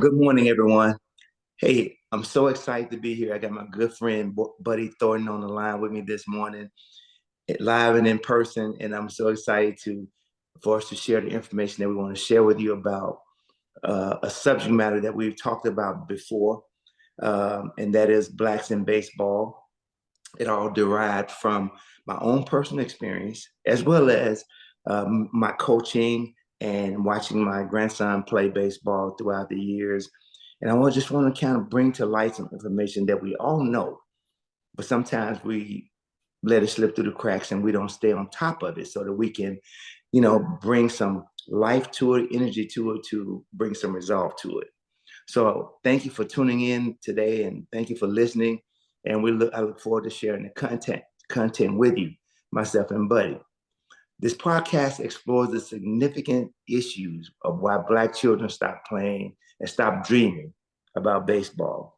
Good morning, everyone. Hey, I'm so excited to be here. I got my good friend, Buddy Thornton, on the line with me this morning, live and in person, and I'm so excited for us to share the information that we want to share with you about a subject matter that we've talked about before, and that is blacks in baseball. It all derived from my own personal experience, as well as my coaching and watching my grandson play baseball throughout the years. And just want to kind of bring to light some information that we all know, but sometimes we let it slip through the cracks and we don't stay on top of it so that we can, bring some life to it, energy to it, to bring some resolve to it. So thank you for tuning in today, and thank you for listening. And I look forward to sharing the content with you, myself and Buddy. This podcast explores the significant issues of why Black children stop playing and stop dreaming about baseball.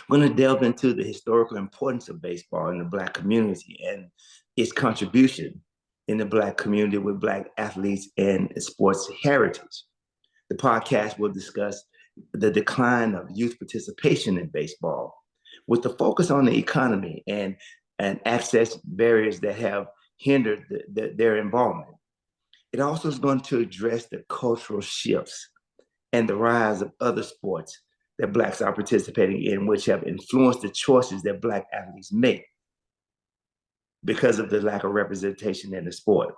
We're going to delve into the historical importance of baseball in the Black community and its contribution in the Black community with Black athletes and sports heritage. The podcast will discuss the decline of youth participation in baseball, with the focus on the economy and access barriers that have hindered their involvement. It also is going to address the cultural shifts and the rise of other sports that Blacks are participating in, which have influenced the choices that Black athletes make because of the lack of representation in the sport.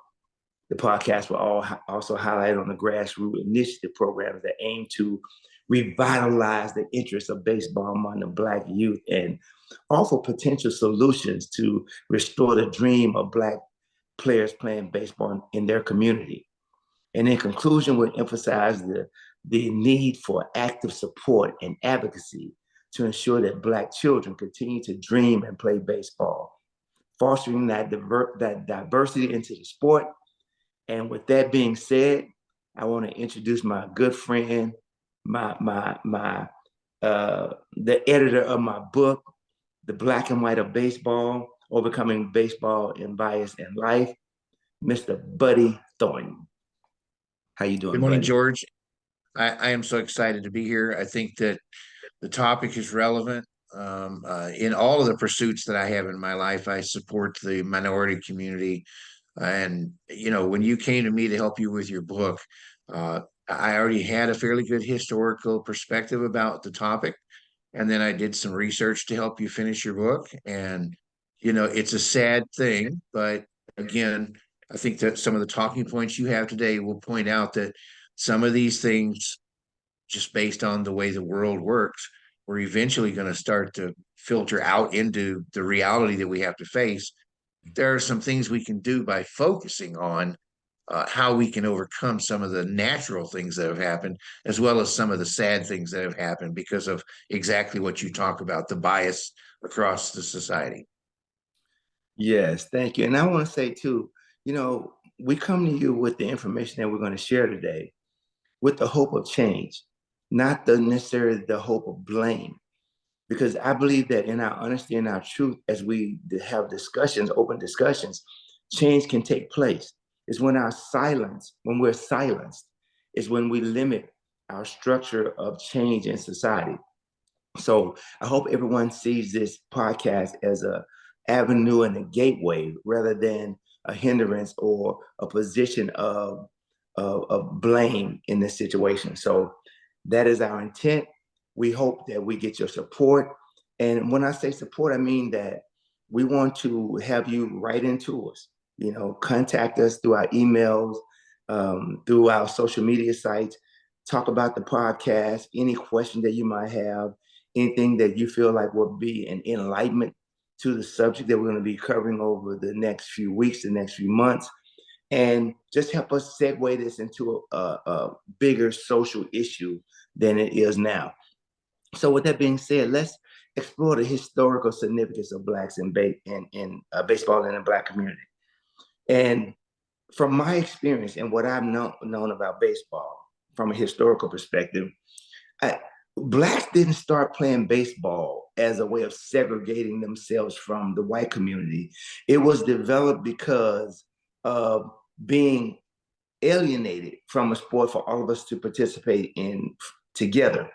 The podcast will also highlight on the grassroots initiative programs that aim to revitalize the interest of baseball among the Black youth and offer potential solutions to restore the dream of Black players playing baseball in their community. And in conclusion, we'll emphasize the need for active support and advocacy to ensure that Black children continue to dream and play baseball, fostering that diversity into the sport. And with that being said, I want to introduce my good friend, the editor of my book, The Black and White of Baseball, Overcoming Baseball and Bias in Life, Mr. Buddy Thornton. How you Good doing, morning, buddy? George. I am so excited to be here. I think that the topic is relevant. In all of the pursuits that I have in my life, I support the minority community. And, when you came to me to help you with your book, I already had a fairly good historical perspective about the topic. And then I did some research to help you finish your book. And, it's a sad thing, but again, I think that some of the talking points you have today will point out that some of these things, just based on the way the world works, we're eventually going to start to filter out into the reality that we have to face. There are some things we can do by focusing on how we can overcome some of the natural things that have happened, as well as some of the sad things that have happened because of exactly what you talk about, the bias across the society. Yes, thank you. And I want to say too, we come to you with the information that we're going to share today with the hope of change, not necessarily the hope of blame. Because I believe that in our honesty and our truth, as we have discussions, open discussions, change can take place. It's when we're silenced, is when we limit our structure of change in society. So I hope everyone sees this podcast as a avenue and a gateway rather than a hindrance or a position of blame in this situation. So that is our intent. We hope that we get your support. And when I say support, I mean that we want to have you write into us, contact us through our emails, through our social media sites, talk about the podcast, any question that you might have, anything that you feel like will be an enlightenment to the subject that we're going to be covering over the next few weeks, the next few months, and just help us segue this into a bigger social issue than it is now. So with that being said, let's explore the historical significance of Blacks in baseball in the Black community. And from my experience and what I've known about baseball from a historical perspective, Blacks didn't start playing baseball as a way of segregating themselves from the white community. It was developed because of being alienated from a sport for all of us to participate in together.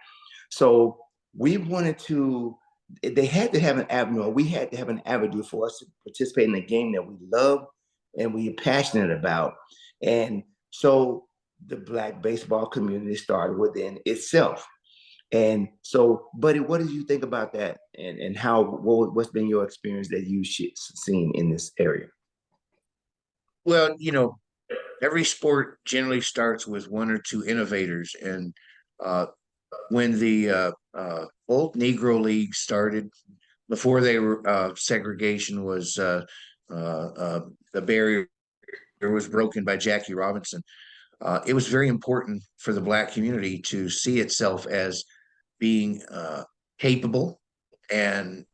So we wanted to, they had to have an avenue, we had to have an avenue for us to participate in a game that we love and we're passionate about. And so the Black baseball community started within itself. And so, buddy, what did you think about that? And how, what's been your experience that you've seen in this area? Well, every sport generally starts with one or two innovators. And when the old Negro League started, before they were segregation was the barrier was broken by Jackie Robinson. It was very important for the Black community to see itself as being capable and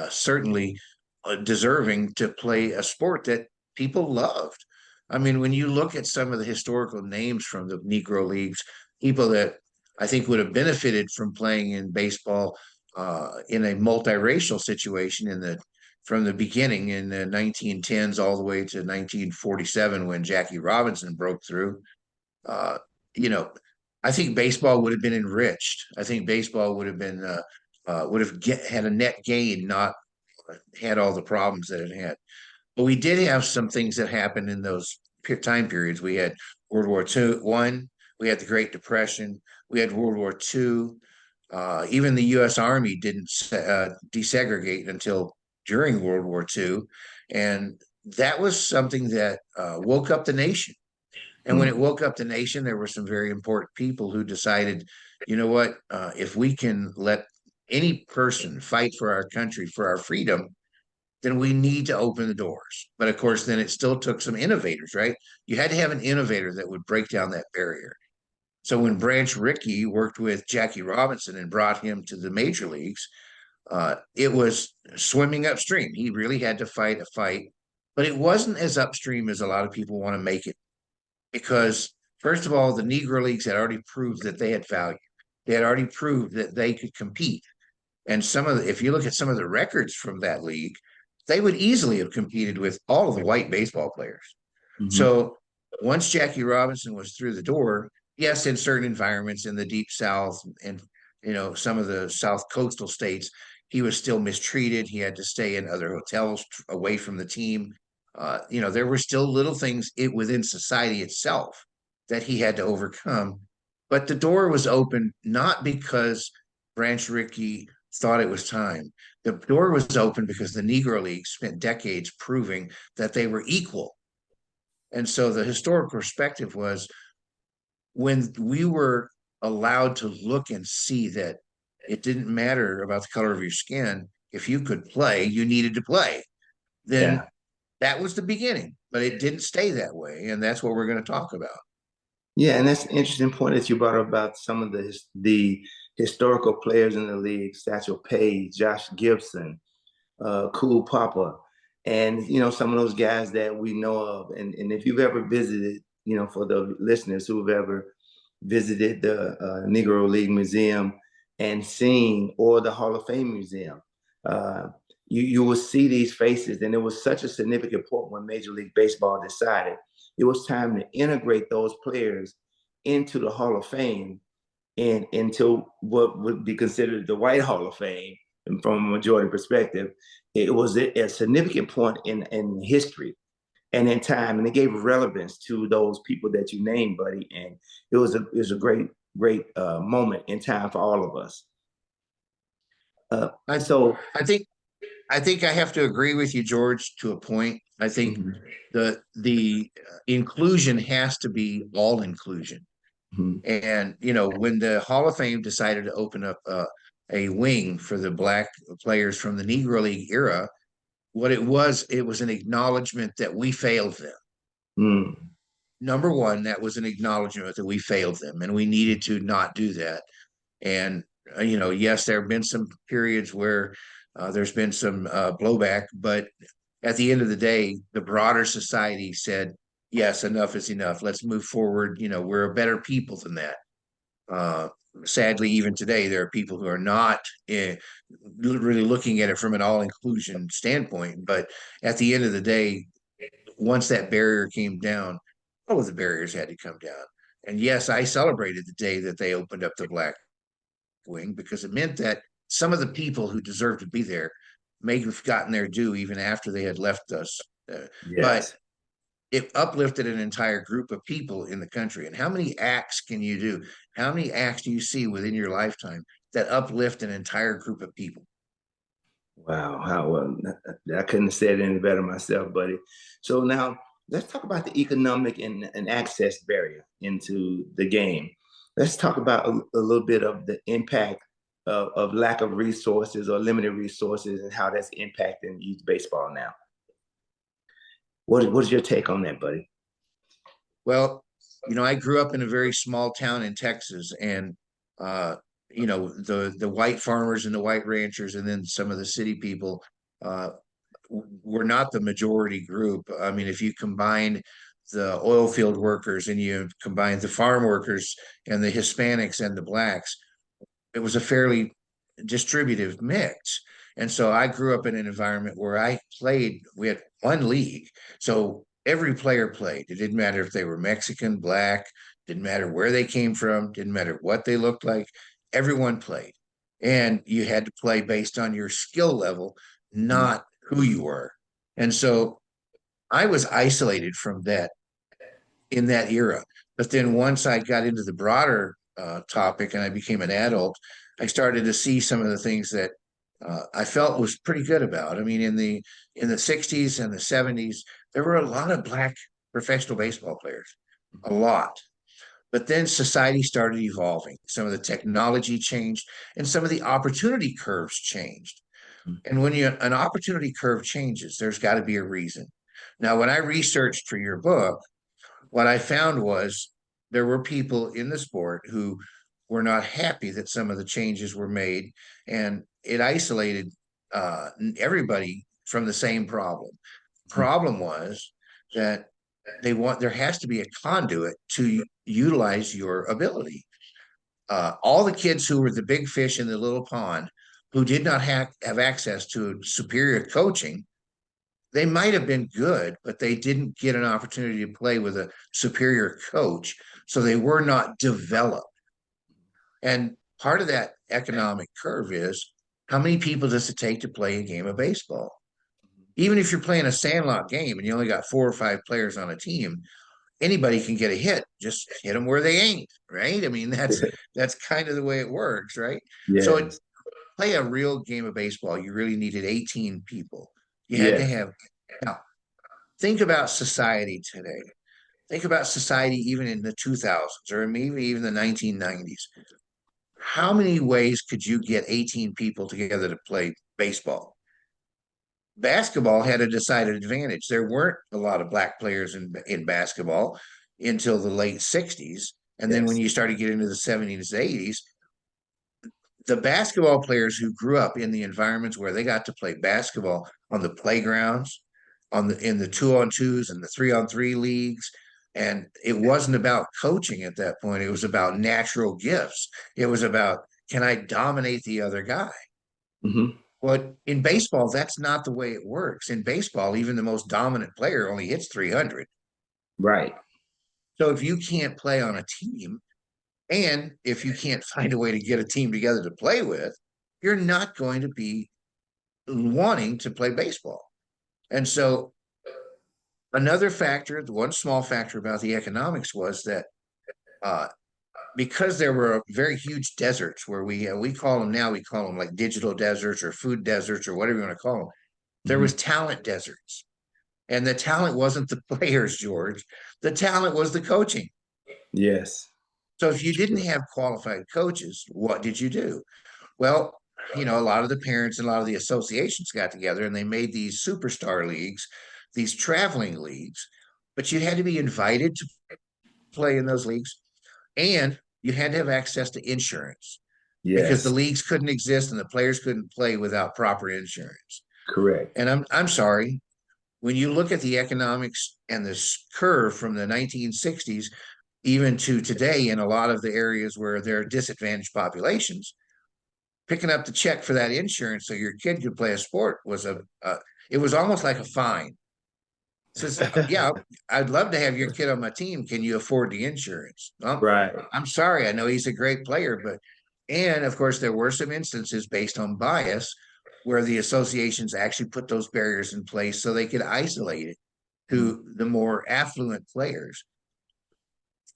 certainly deserving to play a sport that people loved. I mean, when you look at some of the historical names from the Negro Leagues, people that I think would have benefited from playing in baseball in a multiracial situation from the beginning in the 1910s all the way to 1947 when Jackie Robinson broke through. Uh, you know, I think baseball would have been enriched. I think baseball would have been had a net gain, not had all the problems that it had. But we did have some things that happened in those time periods. We had World War II, one. We had the Great Depression. We had World War II. Even the U.S. Army didn't desegregate until during World War II, and that was something that woke up the nation. And when it Mm, woke up the nation, there were some very important people who decided, you know what, if we can let any person fight for our country, for our freedom, then we need to open the doors. But of course, then it still took some innovators, right? You had to have an innovator that would break down that barrier. So when Branch Rickey worked with Jackie Robinson and brought him to the major leagues, it was swimming upstream. He really had to fight a fight, but it wasn't as upstream as a lot of people want to make it because first of all, the Negro Leagues had already proved that they had value. They had already proved that they could compete. And if you look at some of the records from that league, they would easily have competed with all of the white baseball players. mhm, So once Jackie Robinson was through the door, yes, in certain environments in the deep South and some of the South coastal states, he was still mistreated. He had to stay in other hotels away from the team. There were still little things within society itself that he had to overcome. But the door was open not because Branch Rickey thought it was time. The door was open because the Negro League spent decades proving that they were equal. And so the historical perspective was when we were allowed to look and see that it didn't matter about the color of your skin. If you could play, you needed to play. Then yeah. that was the beginning, but it didn't stay that way. And that's what we're going to talk about. Yeah, and that's an interesting point that you brought up about some of the historical players in the league, Satchel Paige, Josh Gibson, Cool Papa, and some of those guys that we know of. And if you've ever visited, for the listeners who've ever visited the Negro League Museum and seen, or the Hall of Fame Museum, uh, you will see these faces. And it was such a significant point when Major League Baseball decided it was time to integrate those players into the Hall of Fame and into what would be considered the White Hall of Fame. And from a majority perspective, it was a significant point in history and in time, and it gave relevance to those people that you named, buddy. And it was a great moment in time for all of us. Uh, I, so, I think I think I have to agree with you, George, to a point. I think mhm, the inclusion has to be all inclusion. mhm, And when the Hall of Fame decided to open up a wing for the black players from the Negro League era, what it was an acknowledgement that we failed them. mhm, Number one, that was an acknowledgement that we failed them, and we needed to not do that. And yes, there have been some periods where there's been some blowback, but at the end of the day, the broader society said, yes, enough is enough. Let's move forward. We're a better people than that. Uh, Sadly, even today, there are people who are not really looking at it from an all inclusion standpoint. But at the end of the day, once that barrier came down, all of the barriers had to come down. And yes, I celebrated the day that they opened up the black wing because it meant that some of the people who deserved to be there may have gotten their due even after they had left us. But Yes. it uplifted an entire group of people in the country. And how many acts can you do? How many acts do you see within your lifetime that uplift an entire group of people? Wow. How well, I couldn't have said it any better myself, buddy. So now let's talk about the economic and access barrier into the game. Let's talk about a little bit of the impact of lack of resources or limited resources and how that's impacting youth baseball now. What's your take on that, buddy? Well, I grew up in a very small town in Texas, and uh, the white farmers and the white ranchers, and then some of the city people uh, were not the majority group. I mean, if you combine the oil field workers and you combine the farm workers and the Hispanics and the blacks, it was a fairly distributive mix. And so I grew up in an environment where we had one league. So every player played. It didn't matter if they were Mexican, black, didn't matter where they came from, didn't matter what they looked like. Everyone played. And you had to play based on your skill level, Mhm. not who you were. And so I was isolated from that in that era. But then once I got into the broader topic and I became an adult, I started to see some of the things that I felt was pretty good about. I mean, in the '60s and the '70s, there were a lot of black professional baseball players, a lot. But then society started evolving. Some of the technology changed, and some of the opportunity curves changed. And when an opportunity curve changes, there's got to be a reason. Now, when I researched for your book, what I found was there were people in the sport who were not happy that some of the changes were made, and it isolated everybody from the same problem. Problem was that there has to be a conduit to utilize your ability. All the kids who were the big fish in the little pond, who did not have access to superior coaching, they might have been good, but they didn't get an opportunity to play with a superior coach. So they were not developed. And part of that economic curve is how many people does it take to play a game of baseball? Even if you're playing a sandlot game and you only got 4 or 5 players on a team, anybody can get a hit. Just hit them where they ain't, right? I mean, that's kind of the way it works, right? So Yes. play a real game of baseball, you really needed 18 people. You had to Yes. have now think about society today. Think about society even in the 2000s or maybe even the 1990s. How many ways could you get 18 people together to play baseball? Basketball had a decided advantage. There weren't a lot of black players in basketball until the late 60s. And then when Yes. you started getting into the 70s, 80s, the basketball players who grew up in the environments where they got to play basketball on the playgrounds, in the 2-on-2s and the 3-on-3 leagues. And it wasn't about coaching at that point. It was about natural gifts. It was about, can I dominate the other guy? Hmm. But in baseball, that's not the way it works. In baseball, even the most dominant player only hits 300. Right. So if you can't play on a team, and if you can't find a way to get a team together to play with, you're not going to be wanting to play baseball. And so another factor, the one small factor about the economics was that uh, because there were very huge deserts where we call them now, we call them like digital deserts or food deserts or whatever you want to call them. There was Hmm. talent deserts, and the talent wasn't the players, George. The talent was the coaching. Yes. So if you didn't have qualified coaches, what did you do? Well, a lot of the parents and a lot of the associations got together and they made these superstar leagues, these traveling leagues, but you had to be invited to play in those leagues and you had to have access to insurance because the Yes. leagues couldn't exist and the players couldn't play without proper insurance. Correct. And I'm sorry, when you look at the economics and this curve from the 1960s even to today in a lot of the areas where there are disadvantaged populations, picking up the check for that insurance so your kid could play a sport was it was almost like a fine. Says, yeah, I'd love to have your kid on my team. Can you afford the insurance? Well, Right. I'm sorry. I know he's a great player, but And of course, there were some instances based on bias where the associations actually put those barriers in place so they could isolate it Mhm. to the more affluent players.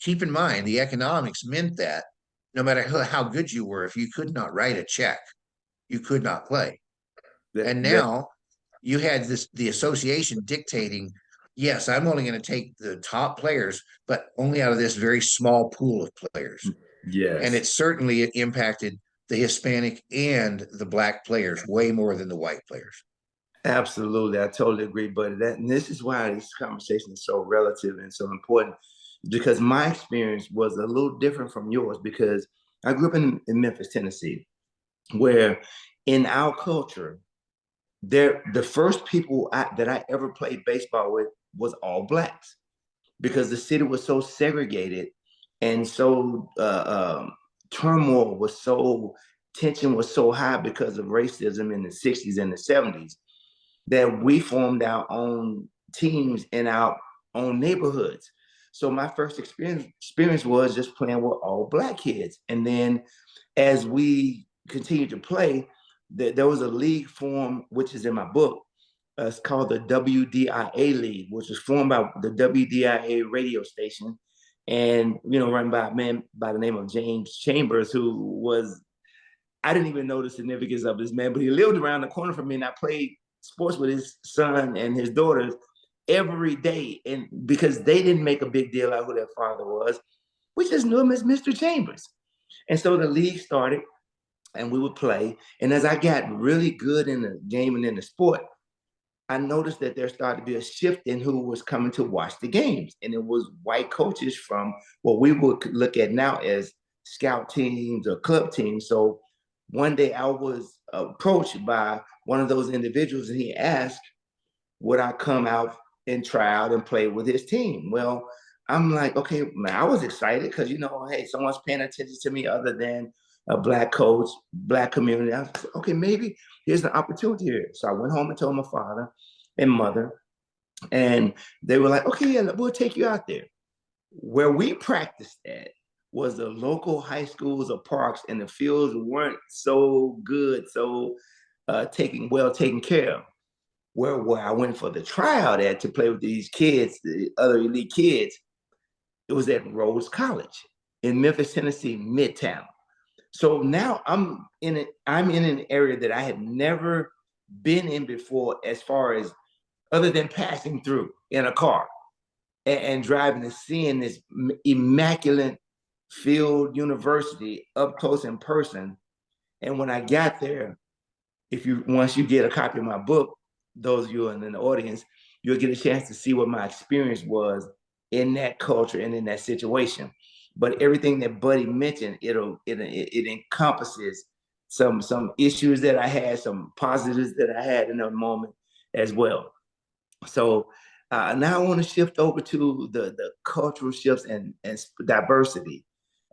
Keep in mind, the economics meant that no matter how good you were, if you could not write a check, you could not play. That, And that now you had this the association dictating, yes, I'm only going to take the top players, but only out of this very small pool of players. And yes. it certainly impacted the Hispanic and the black players way more than the white players. Absolutely, I totally agree. But that, and this is why this conversation is so relative and so important, because my experience was a little different from yours. Because I grew up in Memphis, Tennessee, where in our culture, the first people that I ever played baseball with was all blacks, because the city was so segregated and so turmoil was so tension was so high because of racism in the 60s and the 70s, that we formed our own teams in our own neighborhoods. So my first experience was just playing with all black kids. And then as we continued to play, there was a league formed, which is in my book. It's called the WDIA League, which was formed by the WDIA radio station, and run by a man by the name of James Chambers, who was, I didn't even know the significance of this man, but he lived around the corner from me, and I played sports with his son and his daughters every day. And because they didn't make a big deal out of who their father was, we just knew him as Mr. Chambers. And so the league started, and we would play. And as I got really good in the game and in the sport, I noticed that there started to be a shift in who was coming to watch the games. And it was white coaches from what we would look at now as scout teams or club teams. So one day I was approached by one of those individuals, and he asked, would I come out and try out and play with his team? Well, I'm like, okay, man, I was excited because, hey, someone's paying attention to me other than a black coach, black community. I was like, okay, maybe here's an opportunity here. So I went home and told my father and mother, and they were like, okay, yeah, we'll take you out there. Where we practiced at was the local high schools or parks, and the fields weren't so good, so taken care of. Where I went for the tryout at to play with these kids, the other elite kids, it was at Rose College in Memphis, Tennessee, Midtown. So now I'm in an area that I had never been in before, as far as other than passing through in a car and driving and seeing this immaculate field university up close in person. And when I got there, if you once you get a copy of my book, those of you in the audience, you'll get a chance to see what my experience was in that culture and in that situation. But everything that Buddy mentioned, it encompasses some issues that I had, some positives that I had in that moment as well. So now I want to shift over to the cultural shifts and diversity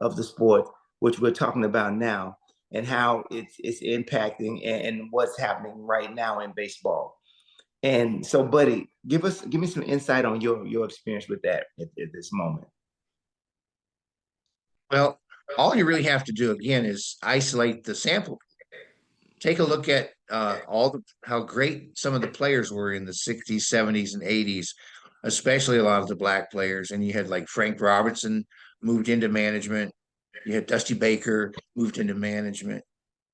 of the sport, which we're talking about now, and how it's impacting and what's happening right now in baseball. And so, buddy, give me some insight on your experience with that at this moment. Well, all you really have to do again is isolate the sample. Take a look at all the how great some of the players were in the 60s, 70s, and 80s, especially a lot of the black players. And you had like Frank Robertson moved into management. You had Dusty Baker moved into management,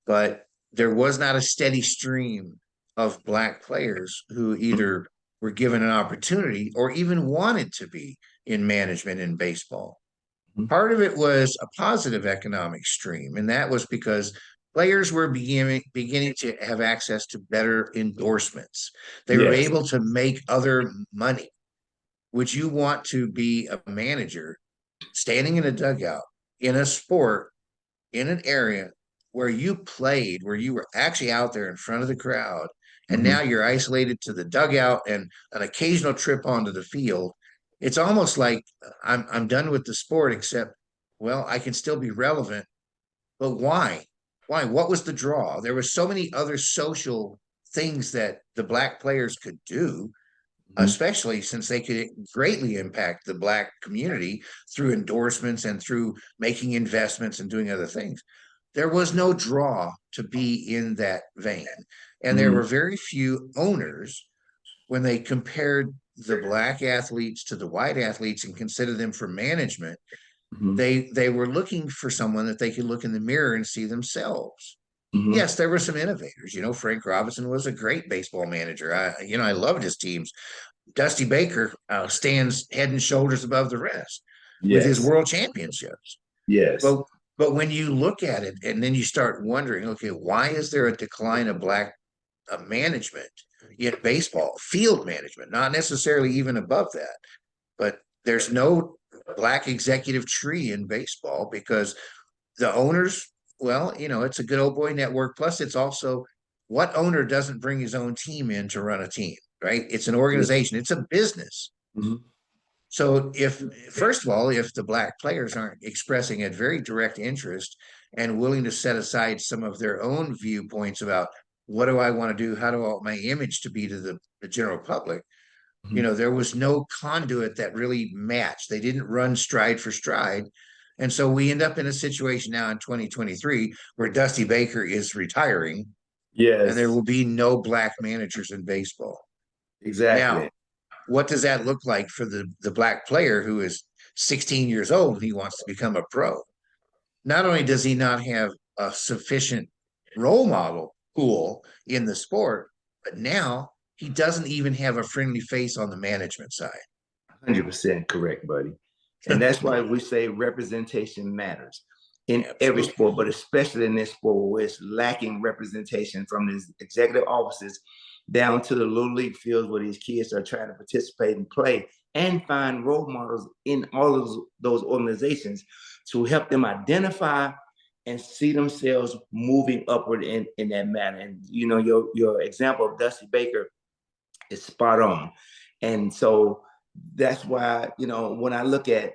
but there was not a steady stream of black players who either were given an opportunity or even wanted to be in management in baseball. Part of it was a positive economic stream, and that was because players were beginning to have access to better endorsements. They were Yes. able to make other money. Would you want to be a manager standing in a dugout in a sport in an area where you played, where you were actually out there in front of the crowd, and Mm-hmm. now you're isolated to the dugout and an occasional trip onto the field? It's almost like I'm done with the sport, except, well, I can still be relevant, but why? Why? What was the draw? There were so many other social things that the black players could do, Mm-hmm. especially since they could greatly impact the black community through endorsements and through making investments and doing other things. there was no draw to be in that vein. And there Mm-hmm. were very few owners when they compared the black athletes to the white athletes and considered them for management. Mm-hmm. They were looking for someone that they could look in the mirror and see themselves. Mm-hmm. Yes, there were some innovators. Frank Robinson was a great baseball manager. I loved his teams. Dusty Baker stands head and shoulders above the rest with his Yes. world championships. Yes. But but when you look at it and then you start wondering, okay, why is there a decline of black management in baseball, field management, not necessarily even above that, but there's no black executive tree in baseball because the owners, well, it's a good old boy network. Plus, it's also what owner doesn't bring his own team in to run a team, right? It's an Yeah. organization, it's a business. Mm-hmm. So if first of all, if the black players aren't expressing a very direct interest and willing to set aside some of their own viewpoints about what do I want to do, how do I want my image to be to the general public, Mm-hmm. there was no conduit that really matched. They didn't run stride for stride. And so we end up in a situation now in 2023 where Dusty Baker is retiring and there Yes. will be no black managers in baseball. Exactly. Now, what does that look like for the black player who is 16 years old and he wants to become a pro? Not only does he not have a sufficient role model pool in the sport, but now he doesn't even have a friendly face on the management side. 100% correct, buddy. And that's why we say representation matters in every Absolutely. sport, but especially in this sport where it's lacking representation from these executive offices down to the little league fields where these kids are trying to participate and play and find role models in all of those organizations to help them identify and see themselves moving upward in that manner. And your example of Dusty Baker is spot on. And so that's why, when I look at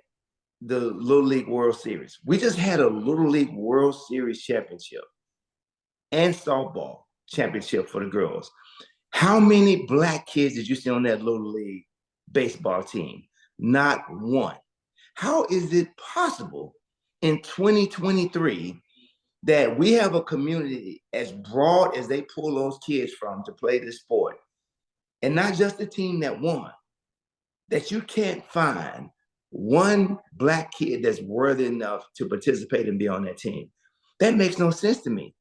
the Little League World Series, we just had a Little League World Series championship and softball championship for the girls. How many black kids did you see on that Little League baseball team? Not one. How is it possible in 2023 that we have a community as broad as they pull those kids from to play this sport, and not just the team that won, that you can't find one black kid that's worthy enough to participate and be on that team? That makes no sense to me.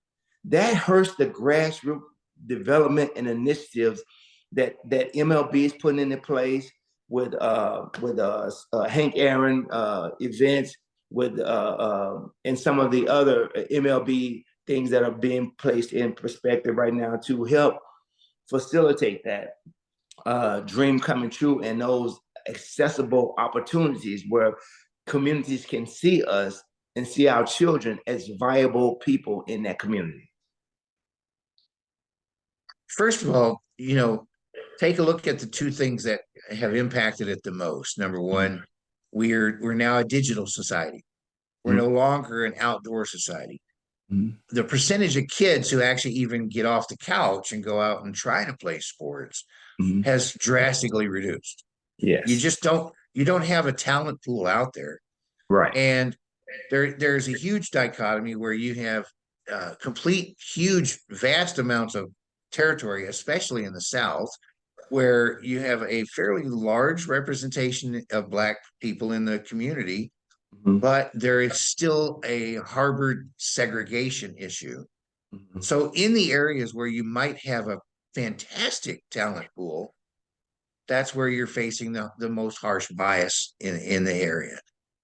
That hurts the grassroots development and initiatives that MLB is putting into place with Hank Aaron events, with and some of the other MLB things that are being placed in perspective right now to help facilitate that dream coming true and those accessible opportunities where communities can see us and see our children as viable people in that community. First of all, take a look at the two things that have impacted it the most. Number one, we're now a digital society. We're no longer an outdoor society. Mm-hmm. The percentage of kids who actually even get off the couch and go out and try to play sports Mm-hmm. has drastically reduced. Yes. You don't have a talent pool out there. Right. And there's a huge dichotomy where you have complete, huge, vast amounts of territory, especially in the South, where you have a fairly large representation of Black people in the community, Mm-hmm. but there is still a harbored segregation issue. Mm-hmm. So, in the areas where you might have a fantastic talent pool, that's where you're facing the most harsh bias in the area.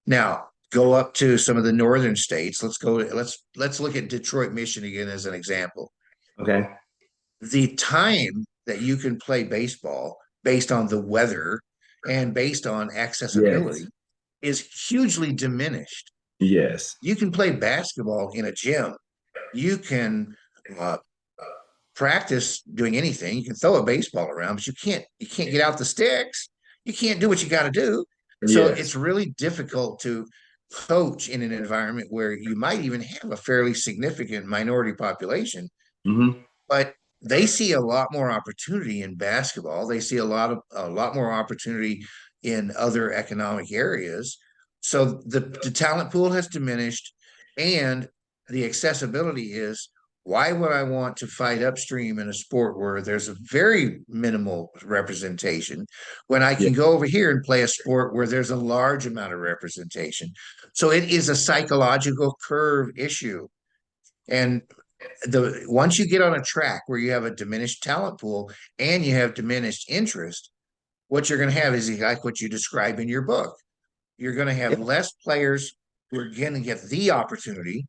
Now, go up to some of the northern states. Let's look at Detroit, Michigan as an example. Okay. The time that you can play baseball based on the weather and based on Yes. accessibility is hugely diminished. Yes. You can play basketball in a gym. You can uh, practice doing anything. You can throw a baseball around, but you can't get out the sticks. You can't do what you got to do. So Yes. it's really difficult to coach in an environment where you might even have a fairly significant minority population, Mm-hmm. but they see a lot more opportunity in basketball. They see a lot more opportunity in other economic areas. So the talent pool has diminished, and the accessibility is, why would I want to fight upstream in a sport where there's a very minimal representation when I Yeah. can go over here and play a sport where there's a large amount of representation? So it is a psychological curve issue. And the once you get on a track where you have a diminished talent pool and you have diminished interest, what you're going to have is like what you describe in your book. You're going to Yeah. have less players who are going to get the opportunity,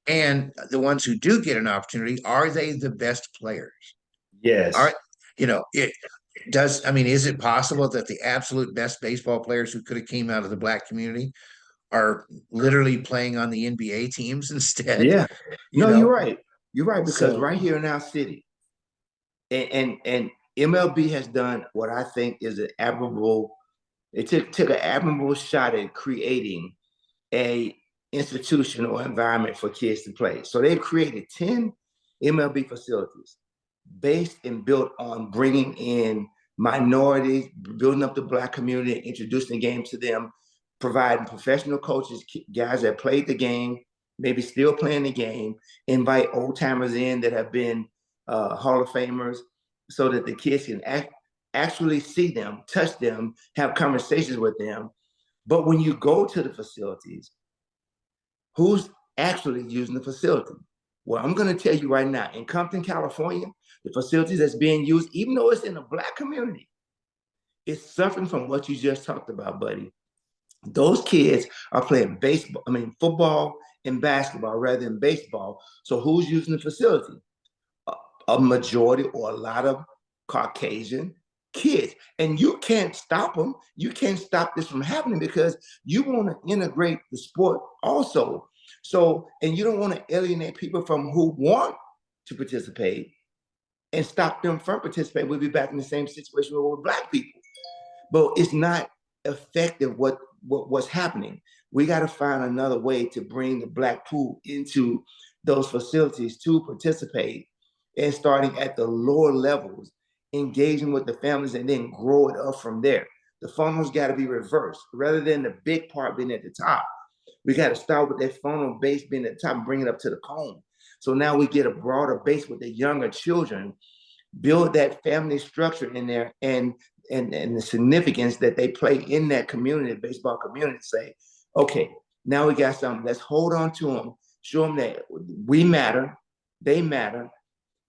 and the ones who do get an opportunity, are they the best players? Are Yes. it does? I mean, is it possible that the absolute best baseball players who could have came out of the black community are literally playing on the NBA teams instead? Yeah. You No, you're know, right. You're right, because so right here in our city, and MLB has done what I think is an admirable. It took an admirable shot at creating a institutional environment for kids to play. So they've created 10 MLB facilities based and built on bringing in minorities, building up the black community, introducing the game to them, providing professional coaches, guys that played the game, maybe still playing the game, invite old timers in that have been Hall of Famers, so that the kids can actually see them, touch them, have conversations with them. But when you go to the facilities, who's actually using the facility? Well, I'm going to tell you right now, in Compton, California, the facility that's being used, even though it's in a black community, it's suffering from what you just talked about, buddy. Those kids are playing football and basketball rather than baseball. So who's using the facility? A majority or a lot of Caucasian kids. And you can't stop them. You can't stop this from happening because you want to integrate the sport also. So, and you don't want to alienate people from who want to participate and stop them from participating. We'll be back in the same situation with black people. But it's not effective what's happening. We got to find another way to bring the black pool into those facilities to participate, and starting at the lower levels, engaging with the families, and then grow it up from there. The funnel's got to be reversed. Rather than the big part being at the top, we got to start with that funnel base being at the top and bring it up to the cone. So now we get a broader base with the younger children, build that family structure in there, and the significance that they play in that community, baseball community. Say, okay, now we got something. Let's hold on to them, show them that we matter, they matter,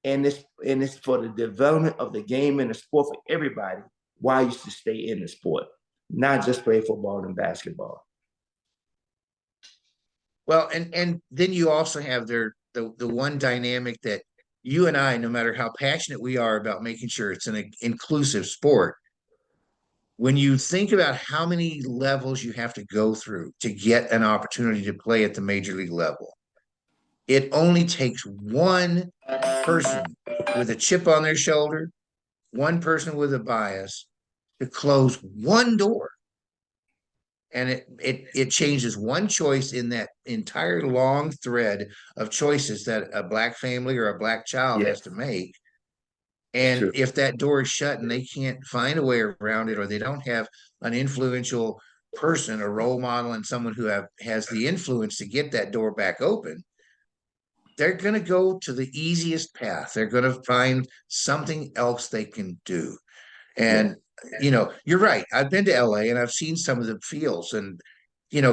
and it's for the development of the game and the sport for everybody. Why you should stay in the sport, not just play football and basketball. well, and then you also have the one dynamic that you and I, no matter how passionate we are about making sure it's an inclusive sport, when you think about how many levels you have to go through to get an opportunity to play at the major league level, it only takes one person with a chip on their shoulder, one person with a bias to close one door. And it changes one choice in that entire long thread of choices that a black family or a black child has Yes, to make. it's And true. if that door is shut and they can't find a way around it, or they don't have an influential person, a role model, and someone who has the influence to get that door back open, they're going to go to the easiest path. They're going to find something else they can do. Yes, And, you're right. I've been to LA and I've seen some of the fields, and,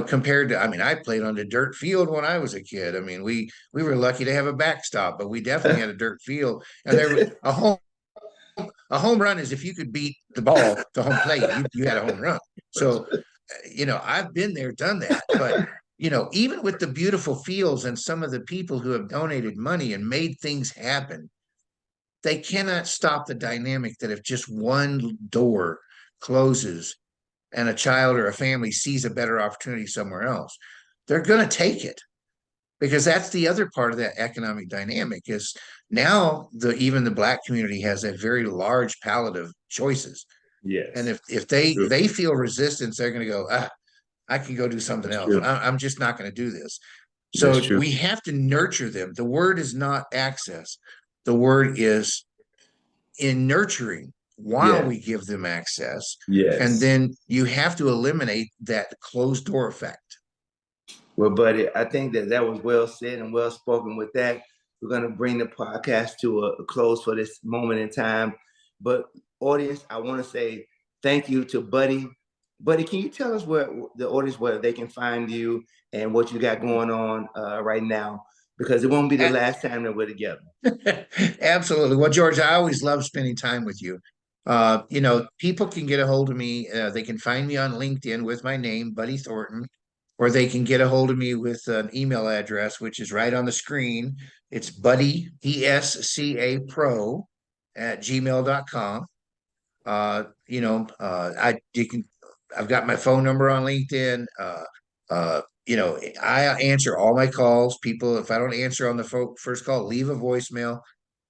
compared to, I mean, I played on the dirt field when I was a kid. I mean, we were lucky to have a backstop, but we definitely had a dirt field. And there was a home run is if you could beat the ball to home plate, you had a home run. So, I've been there, done that. But, even with the beautiful fields and some of the people who have donated money and made things happen, they cannot stop the dynamic that if just one door closes and a child or a family sees a better opportunity somewhere else, they're going to take it, because that's the other part of that economic dynamic is now even the black community has a very large palette of choices. And yes, if they true. they feel resistance, they're going to go, I can go do something That's else. true. I'm just not going to do this. That's So true. we have to nurture them. The word is not access. The word is in nurturing while Yeah. we give them access. And Yes. then you have to eliminate that closed door effect. Well, buddy, I think that that was well said and well spoken. With that, we're going to bring the podcast to a close for this moment in time. But audience, I want to say thank you to Buddy. Buddy, can you tell us where the audience where they can find you and what you got going on right now? Because it won't be the last time that we're together. Absolutely. Well, George, I always love spending time with you. People can get a hold of me. They can find me on LinkedIn with my name, Buddy Thornton, or they can get a hold of me with an email address, which is right on the screen. It's Buddy, ESCA Pro at gmail.com. I've got my phone number on LinkedIn. I answer all my calls. People, if I don't answer on the first call, leave a voicemail.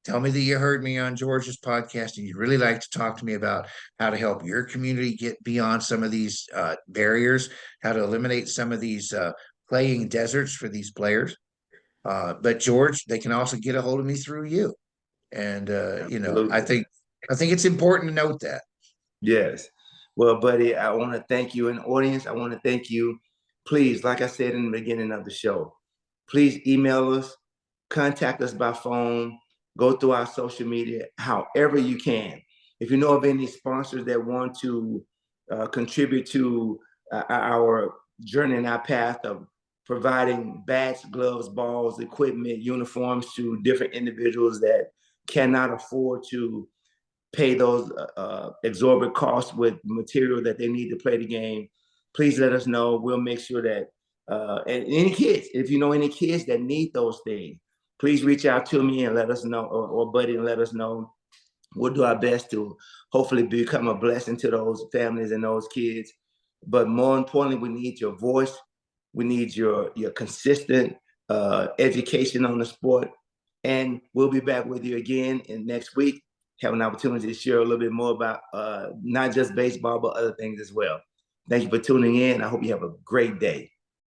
Tell me that you heard me on George's podcast and you'd really like to talk to me about how to help your community get beyond some of these barriers, how to eliminate some of these playing deserts for these players. But George, they can also get a hold of me through you. And Absolutely. I think it's important to note that. Yes. Well, buddy, I want to thank you. And audience, I want to thank you. Please, like I said in the beginning of the show, please email us, contact us by phone, go through our social media, however you can. If you know of any sponsors that want to contribute to our journey and our path of providing bats, gloves, balls, equipment, uniforms to different individuals that cannot afford to pay those exorbitant costs with material that they need to play the game, please let us know. We'll make sure that, and any kids, if you know any kids that need those things, please reach out to me and let us know, or Buddy and let us know. We'll do our best to hopefully become a blessing to those families and those kids. But more importantly, we need your voice. We need your consistent education on the sport. And we'll be back with you again in next week. Have an opportunity to share a little bit more about not just baseball, but other things as well. Thank you for tuning in. I hope you have a great day.